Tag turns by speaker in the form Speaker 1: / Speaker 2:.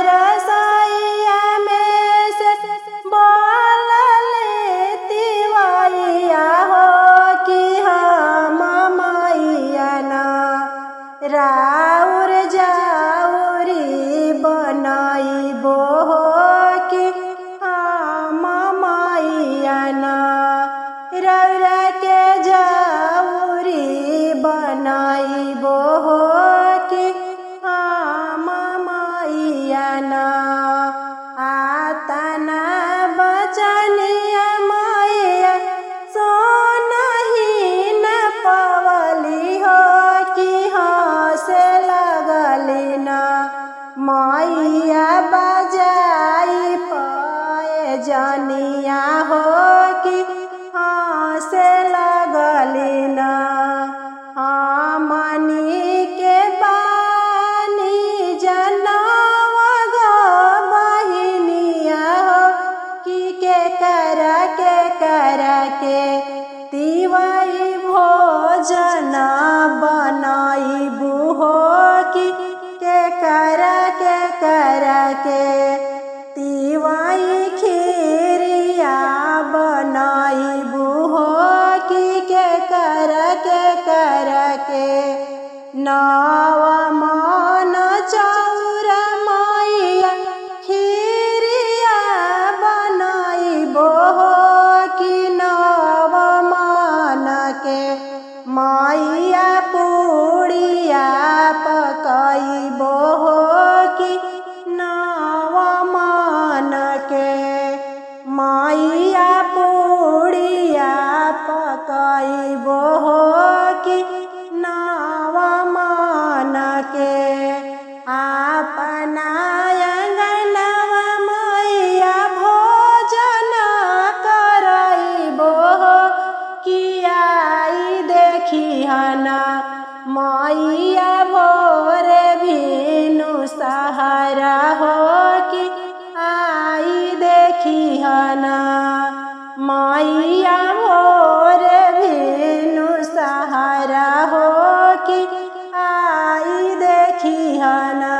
Speaker 1: रसोइया में से बोलले तिवैया हो कि हम मैया ना राउर जाउरी बनाइबो हो कि हम मैया ना रौरा के जाउरी बनाइबो हो कि हम मैया ना आतना बचनिया मैया सोनही न पवली हो कि हंसे लगली ना मैया बजाई पाए जनिया हो कि हंसे लगली ना हमनी के बानी जनम गो बहिनिया हो कि के कर के तिवई भोजन बनाइबू हो कि के कर के तिवई खीरिया बनाइबू हो कि के कर के नव मन चौर मैया खीरिया बनाइबो हो कि नव मन के मैया पूड़िया पकाइबो हो कि नव मन के मैया पूड़िया पकाइबो हो कि नव मन के अपना अंगनवा मैया भोजन कराइबो हो कि आई देखी हना मैया भोरे भीनु सहारा हो कि आई देखी हना मैया भोरे भीनु सहारा हो कि आई देखी हना।